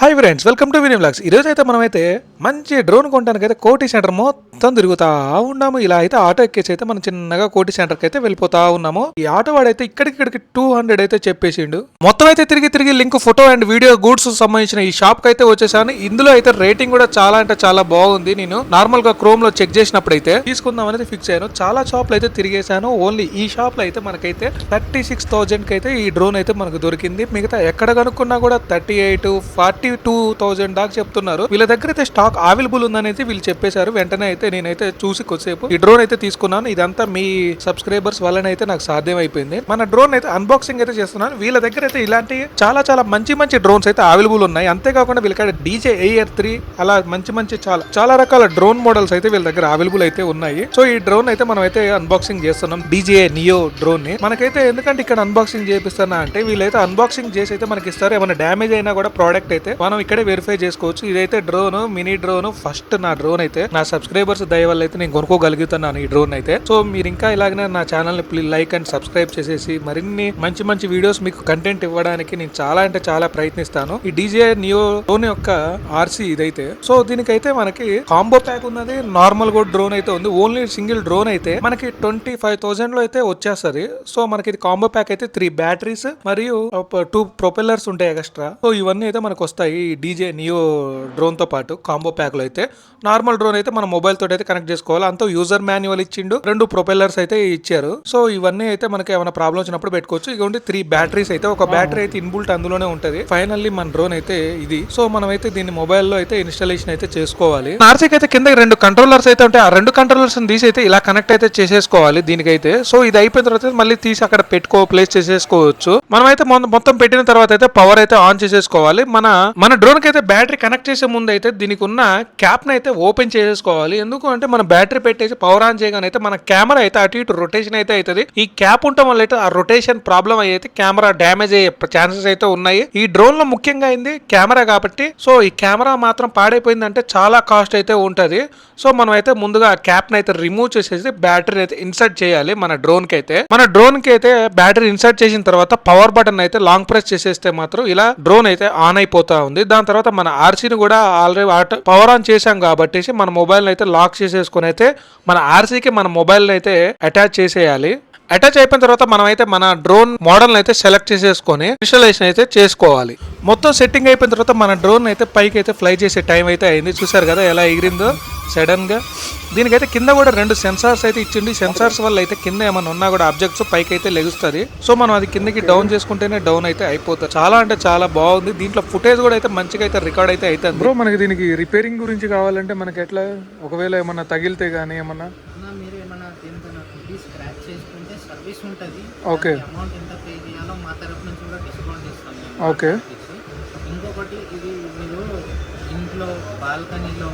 Hi friends, welcome to Vini vlogs. ఈరోజు అయితే మనమైతే మంచి డ్రోన్ కొనడానికి అయితే కోటి సెంటర్ మొత్తం తిరుగుతా ఉన్నాము. ఇలా అయితే ఆటో ఎక్కేసి అయితే మనం చిన్నగా కోటి సెంటర్కి అయితే వెళ్ళిపోతా ఉన్నాము. ఈ ఆటో వాడైతే ఇక్కడికి 200 అయితే చెప్పేసిండు. మొత్తం అయితే తిరిగి link photo and video goods సంబంధించిన ఈ షాప్ కి అయితే వచ్చేసాను. ఇందులో అయితే రేటింగ్ కూడా చాలా అంటే చాలా బాగుంది. నేను నార్మల్ గా క్రోమ్ లో చెక్ చేసినప్పుడు అయితే తీసుకుందాం అనేది ఫిక్స్ అయ్యాను. చాలా షాప్లు అయితే తిరిగేశాను. ఓన్లీ ఈ షాప్ లో అయితే మనకైతే 36,000 కి అయితే ఈ డ్రోన్ అయితే మనకు దొరికింది. మిగతా ఎక్కడ కనుక్కున్నా కూడా 38, 42,000 దాకా చెప్తున్నారు. వీళ్ళ దగ్గర అయితే స్టాక్ అవైలబుల్ ఉందనేది వీళ్ళు చెప్పేశారు. వెంటనే అయితే నేనైతే చూసి కొద్దిసేపు ఈ డ్రోన్ అయితే తీసుకున్నాను. ఇదంతా మీ సబ్స్క్రైబర్స్ వల్లనైతే నాకు సాధ్యం అయిపోయింది. మన డ్రోన్ అయితే అన్బాక్సింగ్ అయితే చేస్తున్నాను. వీళ్ళ దగ్గర అయితే ఇలాంటి చాలా మంచి డ్రోన్స్ అయితే అవైలబుల్ ఉన్నాయి. అంతేకాకుండా వీళ్ళకి DJI-3 అలా మంచి చాలా రకాల డ్రోన్ మోడల్స్ అయితే వీళ్ళ దగ్గర అవైలబుల్ అయితే ఉన్నాయి. సో ఈ డ్రోన్ అయితే మనం అయితే అన్బాక్సింగ్ చేస్తున్నాం. DJI Neo డ్రోన్ ని మనకైతే ఎందుకంటే ఇక్కడ అన్బాక్సింగ్ చేపిస్తున్నా అంటే వీళ్ళైతే అన్బాక్సింగ్ చేసి అయితే మనకి ఇస్తారు. ఏమైనా డ్యామేజ్ అయినా కూడా ప్రోడక్ట్ అయితే మనం ఇక్కడే వెరిఫై చేసుకోవచ్చు. ఇదైతే డ్రోన్, మినీ డ్రోన్. ఫస్ట్ నా డ్రోన్ అయితే నా సబ్స్క్రైబర్స్ దయ వల్ల అయితే నేను కొనుక్కోగలుగుతున్నాను ఈ డ్రోన్ అయితే. సో మీరు ఇంకా ఇలాగనే నా ఛానల్ ని లైక్ అండ్ సబ్స్క్రైబ్ చేసేసి మరిన్ని మంచి వీడియోస్ మీకు కంటెంట్ ఇవ్వడానికి నేను చాలా అంటే చాలా ప్రయత్నిస్తాను. ఈ DJI Neo డ్రోన్ యొక్క RC ఇదైతే. సో దీనికైతే మనకి కాంబో ప్యాక్ ఉన్నది. నార్మల్ కూడా డ్రోన్ అయితే ఉంది. ఓన్లీ సింగిల్ డ్రోన్ అయితే మనకి 25,000 లో అయితే వచ్చేస్తుంది. సో మనకి ఇది కాంబో ప్యాక్ అయితే 3 బ్యాటరీస్ మరియు 2 ప్రొపెల్లర్స్ ఉంటాయి ఎక్స్ట్రా. సో ఇవన్నీ అయితే మనకు వస్తాయి ఈ DJI Neo డ్రోన్ తో పాటు కాంబో ప్యాక్ లో అయితే. నార్మల్ డ్రోన్ అయితే మన మొబైల్ తోటి అయితే కనెక్ట్ చేసుకోవాలి. అంతా యూజర్ మాన్యువల్ ఇచ్చిండు. 2 ప్రొపెల్లర్స్ అయితే ఇచ్చారు. సో ఇవన్నీ అయితే మనకి ఏమైనా ప్రాబ్లం వచ్చినప్పుడు పెట్టుకోవచ్చు. ఇక 3 బ్యాటరీస్ అయితే ఒక బ్యాటరీ అయితే ఇన్బుల్ట్ అందులోనే ఉంటది. ఫైనల్లీ మన డ్రోన్ అయితే ఇది. సో మనం అయితే దీన్ని మొబైల్ లో అయితే ఇన్స్టాలేషన్ అయితే చేసుకోవాలి. ఆర్సీకి అయితే కింద 2 కంట్రోలర్స్ అయితే ఉంటాయి. ఆ 2 కంట్రోలర్స్ తీసి అయితే ఇలా కనెక్ట్ అయితే చేసేసుకోవాలి దీనికైతే. సో ఇది అయిపోయిన తర్వాత మళ్ళీ తీసి అక్కడ ప్లేస్ చేసేసుకోవచ్చు. మనం అయితే మొత్తం పెట్టిన తర్వాత అయితే పవర్ అయితే ఆన్ చేసేసుకోవాలి. మన డ్రోన్ కి అయితే బ్యాటరీ కనెక్ట్ చేసే ముందు అయితే దీనికి ఉన్న క్యాప్ ని అయితే ఓపెన్ చేసేసుకోవాలి. ఎందుకు అంటే మన బ్యాటరీ పెట్టేసి పవర్ ఆన్ చేయగానే అయితే మన కెమెరా అయితే అటు ఇటు రొటేషన్ అయితే అవుతుంది. ఈ క్యాప్ ఉండటం వల్ల అయితే ఆ రొటేషన్ ప్రాబ్లం అయితే కెమెరా డ్యామేజ్ అయ్యే ఛాన్సెస్ అయితే ఉన్నాయి. ఈ డ్రోన్ లో ముఖ్యంగా అయింది కెమెరా కాబట్టి. సో ఈ కెమెరా మాత్రం పాడైపోయిందంటే చాలా కాస్ట్ అయితే ఉంటది. సో మనం అయితే ముందుగా క్యాప్ ని అయితే రిమూవ్ చేసేసి బ్యాటరీ అయితే ఇన్సర్ట్ చేయాలి. మన డ్రోన్ కి అయితే బ్యాటరీ ఇన్సర్ట్ చేసిన తర్వాత పవర్ బటన్ అయితే లాంగ్ ప్రెస్ చేసేస్తే మాత్రం ఇలా డ్రోన్ అయితే ఆన్ అయిపోతా ఉంది. దాని తర్వాత మన ఆర్సీని కూడా ఆల్రెడీ పవర్ ఆన్ చేసాం కాబట్టి మన మొబైల్ అయితే లాక్ చేసేసుకుని అయితే మన ఆర్సీకి మన మొబైల్ అయితే అటాచ్ చేసేయాలి. అటాచ్ అయిపోయిన తర్వాత మనం అయితే మన డ్రోన్ మోడల్ అయితే సెలెక్ట్ చేసేసుకొని ఇన్స్టాలేషన్ అయితే చేసుకోవాలి. మొత్తం సెట్టింగ్ అయిపోయిన తర్వాత మన డ్రోన్ అయితే పైకి అయితే ఫ్లై చేసే టైం అయితే అయింది. చూసారు కదా ఎలా ఎగిరిందో సడన్ గా. దీనికైతే కింద కూడా 2 సెన్సార్స్ అయితే ఇచ్చింది. సెన్సార్స్ వల్ల అయితే కింద ఏమైనా ఉన్నా కూడా ఆబ్జెక్ట్స్ పైకి అయితే లెగుస్తుంది. సో మనం అది కిందకి డౌన్ చేసుకుంటేనే డౌన్ అయితే అయిపోతుంది. చాలా అంటే చాలా బాగుంది. దీంట్లో ఫుటేజ్ కూడా అయితే మంచిగా అయితే రికార్డ్ అయితే అవుతుంది. బ్రో మనకి దీనికి రిపేరింగ్ గురించి కావాలంటే మనకి ఎట్లా, ఒకవేళ ఏమన్నా తగిలితే గానీ ఏమన్నా ఓకే ఓకే. ఇంకొకటి ఇది మీరు ఇంట్లో బాల్కనీలో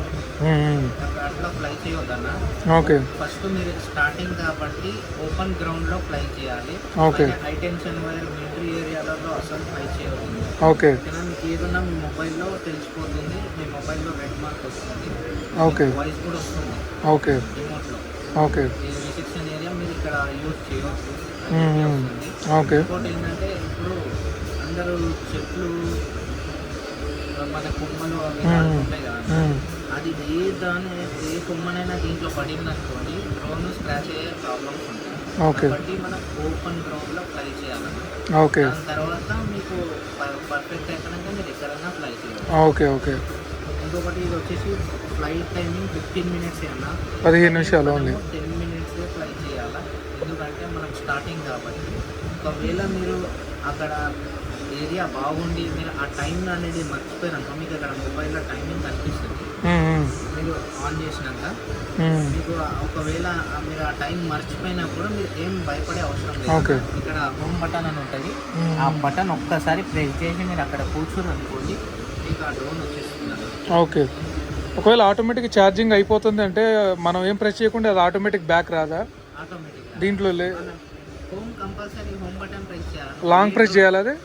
అట్లా ఫ్లై చేయొద్దన్నా. ఓకే. ఫస్ట్ మీరు స్టార్టింగ్ కాబట్టి ఓపెన్ గ్రౌండ్ లో ఫ్లై చేయాలి. Okay. High tension wire military ఏరియాలలో అసలు ఫ్లై చేయవద్దు. ఓకే. మీకు ఏదన్నా మీ మొబైల్లో తెలిసిపోతుంది. మీ మొబైల్లో రెడ్ మార్క్ వస్తుంది. ఓకే. వాయిస్ కూడా వస్తుంది. ఓకే. రిమోట్ లో. ఓకే. ఈ రిస్ట్రిక్షన్ ఏరియా మీరు ఇక్కడ యూజ్ చేయవచ్చు. ఓకే. ఇంకోటి ఏంటంటే ఇప్పుడు అందరూ చెట్లు మన కొమ్మలు అవి ఉంటాయి కదా, అది ఏ కొమ్మనైనా దీంట్లో పడింది అనుకోండి డ్రోన్ స్క్రాచ్ అయ్యే ప్రాబ్లమ్స్ ఉంటాయి. కాబట్టి మనం ఓపెన్ గ్రౌండ్ లో ఫ్లై చేయాలన్నమాట. ఓకే. దాని తర్వాత మీకు పర్ఫెక్ట్ అయిపోయినాక మీరు ఎక్కడైనా ఫ్లై చేయాలి. Okay okay. ఇంకొకటి ఇది వచ్చేసి ఫ్లైట్ టైమింగ్ 15 మినిట్స్ అన్నా, 15 నిమిషాలు 10 మినిట్స్ ఫ్లై చేయాలా. ఎందుకంటే మనం స్టార్టింగ్ కాబట్టి ఒకవేళ మీరు అక్కడ ఏరియా బాగుండి మీరు ఆ టైం అనేది మర్చిపోయారనుకో మీకు అక్కడ మొబైల్లో టైమింగ్ కనిపిస్తుంది. మీరు ఆన్ చేసినాక మీకు ఒకవేళ మీరు ఆ టైం మర్చిపోయినప్పుడు మీరు ఏం భయపడే అవసరం లేదు. ఇక్కడ హోమ్ బటన్ అని ఉంటుంది. ఆ బటన్ ఒక్కసారి ప్రెస్ చేసి మీరు అక్కడ కూర్చొని అనుకోండి మీకు ఆ డ్రోన్ వచ్చేస్తుంది. ఓకే. ఒకవేళ ఆటోమేటిక్ ఛార్జింగ్ అయిపోతుంది అంటే మనం ఏం ప్రెస్ చేయకుండా అది ఆటోమేటిక్ బ్యాక్ రాదా? ఆటోమేటిక్ దీంట్లో home compulsory home button press చేయాలి. లాంగ్ ప్రెస్ చేయాలి. అది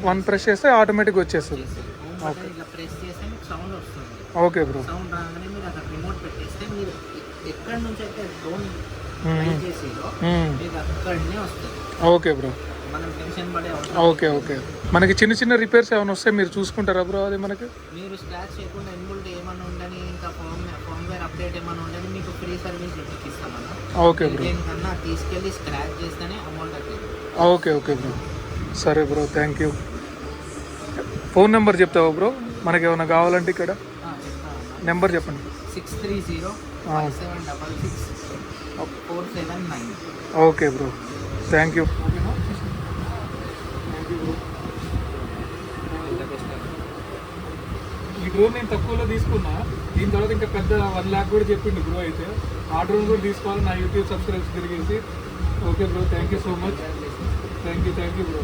వన్ ప్రెస్ చేస్తే ఆటోమేటిక్ వచ్చేస్తుంది. ఓకే. ఇట్లా ప్రెస్ చేస్తే మీకు సౌండ్ వస్తుంది. Okay bro. సౌండ్ రాగానే మీరు అక్కడ రిమోట్ పెట్టేస్తే మీరు ఎక్కడి నుంచి అయితే డ్రోన్ చేసేదో మీకు అక్కడనే వస్తుంది. Okay bro. మనం టెన్షన్ పడే అవసరం ఓకే ఓకే. మనకి చిన్న చిన్న రిపేర్స్ ఏమైనా వస్తే మీరు చూసుకుంటారా బ్రో అది మనకి? మీరు స్క్రాచ్ చేయకుండా ఇన్బుల్ట్ ఏమైనా ఉండని ఇంకా ఫార్మ్వేర్ అప్డేట్ ఏమైనా ఉండని మీకు ఫ్రీ సర్వీస్ ఇస్తామన్నా. Okay bro. దేనికన్నా తీసుకెళ్ళి స్క్రాచ్ చేస్తేనే అమౌంట్ అవుతుంది. Okay okay bro. సరే bro, thank you. Phone number చెప్తావా బ్రో? మనకి ఏమైనా కావాలంటే ఇక్కడ నెంబర్ చెప్పండి. 630-5766-479. Okay bro, thank you. ఈ డ్రోన్ నేను తక్కువలో తీసుకున్నా, దీని తర్వాత ఇంకా పెద్ద 1 lakh కూడా చెప్పిండు బ్రో. అయితే ఆ డ్రోన్ కూడా తీసుకోవాలి నా యూట్యూబ్ సబ్స్క్రైబ్స్ తిరిగేసి. Okay bro, thank you so much. Thank you bro.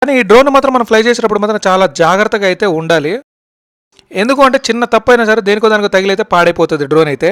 కానీ ఈ డ్రోన్ మాత్రం మనం ఫ్లై చేసేటప్పుడు మాత్రం చాలా జాగ్రత్తగా అయితే ఉండాలి. ఎందుకు అంటే చిన్న తప్పు అయినా సరే దేనికో దానికో తగిలైతే పాడైపోతుంది డ్రోన్ అయితే.